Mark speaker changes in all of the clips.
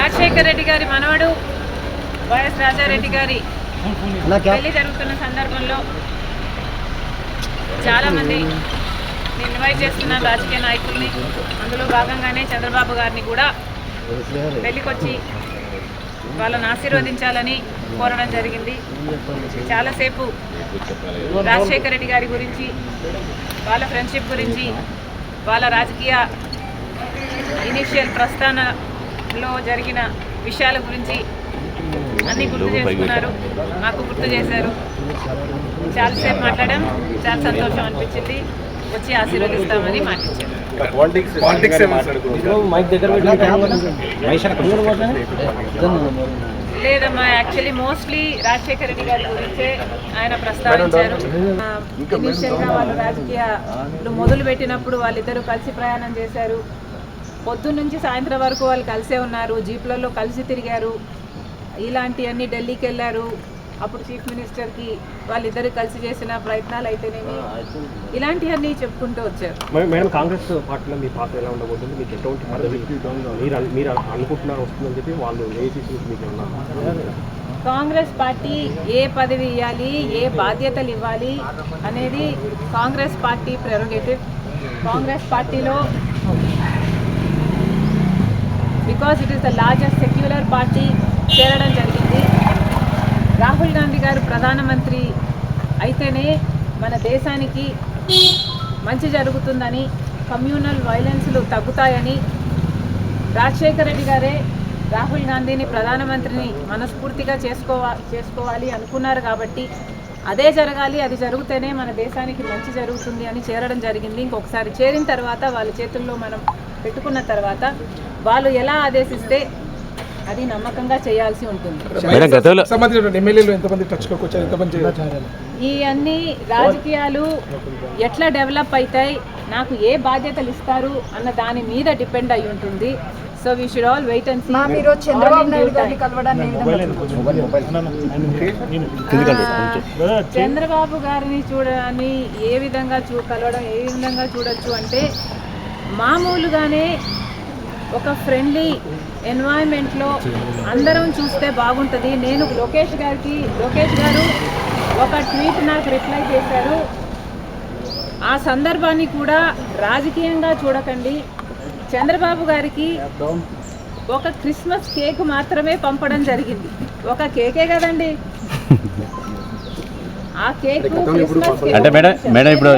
Speaker 1: రాజశేఖర రెడ్డి గారి మనవడు వైఎస్ రాజారెడ్డి గారి పెళ్లి జరుగుతున్న సందర్భంలో చాలామంది ఇన్వైట్ చేస్తున్న రాజకీయ నాయకుల్ని, అందులో భాగంగానే చంద్రబాబు గారిని కూడా పెళ్లికొచ్చి వాళ్ళని ఆశీర్వదించాలని కోరడం జరిగింది. చాలాసేపు రాజశేఖర రెడ్డి గారి గురించి, వాళ్ళ ఫ్రెండ్షిప్ గురించి, వాళ్ళ రాజకీయ ఇనిషియల్ ప్రస్థానంలో జరిగిన విషయాల గురించి అన్నీ గుర్తు చేసుకున్నారు, మాకు గుర్తు చేశారు. చాలాసేపు మాట్లాడాం, చాలా సంతోషం అనిపించింది. వచ్చి ఆశీర్వదిస్తామని మాటిచ్చారు. లేదమ్మా, యాక్చువల్లీ మోస్ట్లీ రాజశేఖర రెడ్డి గారి గురించే ఆయన ప్రస్తావించారు. ఇనిషియల్గా వాళ్ళు రాజకీయాలు మొదలు పెట్టినప్పుడు వాళ్ళిద్దరూ కలిసి ప్రయాణం చేశారు. పొద్దున్న నుంచి సాయంత్రం వరకు వాళ్ళు కలిసే ఉన్నారు, జీప్లలో కలిసి తిరిగారు. ఇలాంటివన్నీ ఢిల్లీకి వెళ్ళారు. అప్పుడు చీఫ్ మినిస్టర్కి వాళ్ళిద్దరు కలిసి చేసిన ప్రయత్నాలు అయితేనేమి ఇలాంటివన్నీ చెప్పుకుంటూ వచ్చారు.
Speaker 2: మేడం, కాంగ్రెస్ పార్టీలో మీ పాత్ర ఎలా ఉండబోతుంది? మీకు ఎటువంటి పదవి మీరు అనుకుంటున్నారు వస్తుందని చెప్పి వాళ్ళు
Speaker 1: కాంగ్రెస్ పార్టీ ఏ పదవి ఇవ్వాలి, ఏ బాధ్యతలు ఇవ్వాలి అనేది కాంగ్రెస్ పార్టీ ప్రెరోగేటివ్. కాంగ్రెస్ పార్టీలో because it is the largest secular party చేరడం జరిగింది. రాహుల్ గాంధీ గారు ప్రధానమంత్రి అయితేనే మన దేశానికి మంచి జరుగుతుందని, కమ్యూనల్ వైలెన్స్లు తగ్గుతాయని రాజశేఖర రెడ్డి గారే రాహుల్ గాంధీని ప్రధానమంత్రిని మనస్ఫూర్తిగా చేసుకోవాలి అనుకున్నారు. కాబట్టి అదే జరగాలి, అది జరిగితేనే మన దేశానికి మంచి జరుగుతుంది అని చేరడం జరిగింది. ఇంకొకసారి చేరిన తర్వాత వాళ్ళ చేతుల్లో మనం పెట్టుకున్న తర్వాత వాళ్ళు ఎలా ఆదేశిస్తే అది నమ్మకంగా చేయాల్సి ఉంటుంది. ఈ అన్ని రాజకీయాలు ఎట్లా డెవలప్ అవుతాయి, నాకు ఏ బాధ్యతలు ఇస్తారు అన్న దాని మీద డిపెండ్ అయి ఉంటుంది. So we should all wait and see. Chandrababu గారిని చూడని ఏ విధంగా కలవడం ఏ విధంగా చూడొచ్చు అంటే, మామూలుగానే ఒక ఫ్రెండ్లీ ఎన్వైరన్మెంట్లో అందరం చూస్తే బాగుంటుంది. నేను లోకేష్ గారు ఒక ట్వీట్ నాకు రిప్లై చేశారు. ఆ సందర్భాన్ని కూడా రాజకీయంగా చూడకండి. చంద్రబాబు గారికి ఒక క్రిస్మస్ కేక్ మాత్రమే పంపడం జరిగింది. ఒక కేకే కదండి, ఆ కేక్
Speaker 3: అంటే మేడం ఇప్పుడు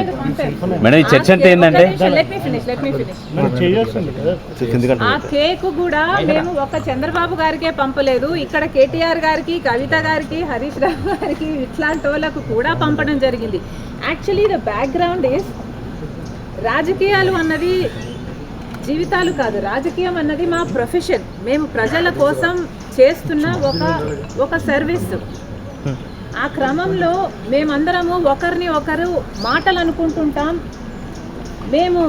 Speaker 3: ఈ చర్చ అంటే ఏంటంటే,
Speaker 1: ఆ కేక్ కూడా మేము ఒక చంద్రబాబు గారికే పంపలేదు. ఇక్కడ కేటీఆర్ గారికి, కవిత గారికి, హరీష్ రావు గారికి, ఇట్లాంటి వాళ్ళకు కూడా పంపడం జరిగింది. యాక్చువల్లీ ద బ్యాక్గ్రౌండ్ ఈస్, రాజకీయాలు అన్నది జీవితాలు కాదు, రాజకీయం అన్నది మా ప్రొఫెషన్. మేము ప్రజల కోసం చేస్తున్న ఒక సర్వీస్. ఆ క్రమంలో మేమందరము ఒకరిని ఒకరు మాటలు అనుకుంటుంటాం. మేము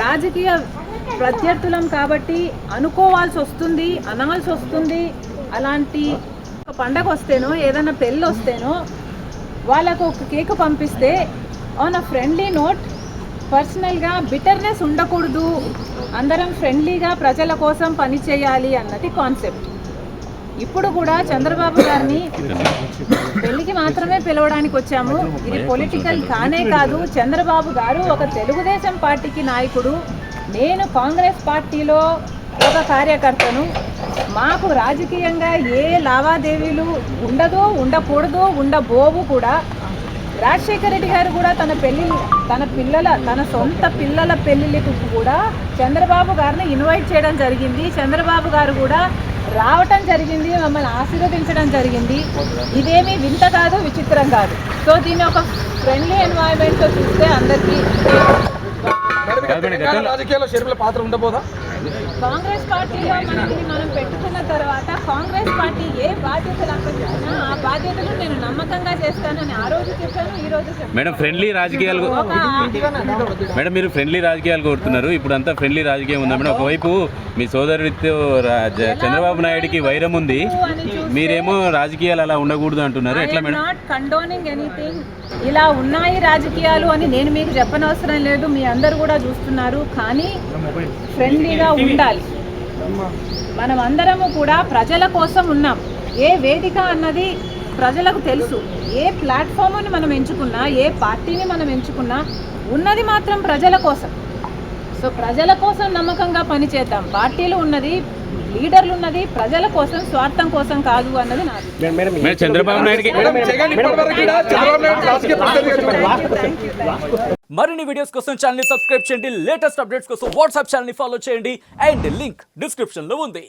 Speaker 1: రాజకీయ ప్రత్యర్థులం కాబట్టి అనుకోవాల్సి వస్తుంది, అనాల్సి వస్తుంది. అలాంటి ఒక పండగ వస్తేనో, ఏదైనా పెళ్ళి వస్తేనో వాళ్ళకు ఒక కేక్ పంపిస్తే ఆన్ అ ఫ్రెండ్లీ నోట్, పర్సనల్గా బిటర్నెస్ ఉండకూడదు, అందరం ఫ్రెండ్లీగా ప్రజల కోసం పనిచేయాలి అన్నది కాన్సెప్ట్. ఇప్పుడు కూడా చంద్రబాబు గారిని పెళ్లికి మాత్రమే పిలవడానికి వచ్చాము. ఇది పొలిటికల్ కానే కాదు. చంద్రబాబు గారు ఒక తెలుగుదేశం పార్టీకి నాయకుడు, నేను కాంగ్రెస్ పార్టీలో ఒక కార్యకర్తను. మాకు రాజకీయంగా ఏ లావాదేవీలు ఉండదో, ఉండకూడదో, ఉండబోవు కూడా. రాజశేఖర రెడ్డి గారు కూడా తన సొంత పిల్లల పెళ్లిళ్ళకు కూడా చంద్రబాబు గారిని ఇన్వైట్ చేయడం జరిగింది. చంద్రబాబు గారు కూడా రావటం జరిగింది, మమ్మల్ని ఆశీర్వదించడం జరిగింది. ఇదేమీ వింత కాదు, విచిత్రం కాదు. సో దీన్ని ఒక ఫ్రెండ్లీ ఎన్వైరన్మెంట్తో చూస్తే అందరికీ
Speaker 2: రాజకీయాల్లో షర్మిల పాత్ర ఉండబోదా?
Speaker 1: కాంగ్రెస్ పార్టీలో మనం పెట్టుకున్న తర్వాత కాంగ్రెస్ పార్టీ ఏ బాధ్యతలు అప్పగించినా ఆ బాధ్యతలు నేను నమ్మకంగా చేస్తానని ఆ రోజు చెప్పాను, ఈ రోజు చెప్పాను.
Speaker 3: మేడం, ఫ్రెండ్లీ రాజకీయాలు మేడం, మీరు ఫ్రెండ్లీ రాజకీయాలు కోరుతున్నారు. ఇప్పుడు అంతా ఫ్రెండ్లీ రాజకీయం ఉందా మేడం? ఒకవైపు మీ సోదరుడితో చంద్రబాబు నాయుడికి వైరం ఉంది, మీరేమో రాజకీయాలు అలా ఉండకూడదు అంటున్నారు. ఎట్లా మేడం?
Speaker 1: Not condoning anything. ఇలా ఉన్నాయి రాజకీయాలు అని నేను మీకు చెప్పనవసరం లేదు, మీ అందరు కూడా చూస్తున్నారు. కానీ ఫ్రెండ్లీగా ఉండాలి. మనం అందరము కూడా ప్రజల కోసం ఉన్నాం. ఏ వేదిక అన్నది ప్రజలకు తెలుసు. ఏ ప్లాట్ఫామ్ని మనం ఎంచుకున్నా, ఏ పార్టీని మనం ఎంచుకున్నా ఉన్నది మాత్రం ప్రజల కోసం. సో ప్రజల కోసం నమ్మకంగా పనిచేద్దాం. పార్టీలు ఉన్నది, లీడర్లు ఉన్నది ప్రజల కోసం, స్వార్థం కోసం కాదు అన్నది నాది.
Speaker 3: చంద్రబాబు నాయుడుకి
Speaker 4: మరిన్ని వీడియోస్ కోసం ఛానల్ ని సబ్స్క్రైబ్ చేయండి. లేటెస్ట్ అప్డేట్స్ కోసం వాట్సాప్ ఛానల్ ని ఫాలో చేయండి. అండ్ లింక్ డిస్క్రిప్షన్ లో ఉంది.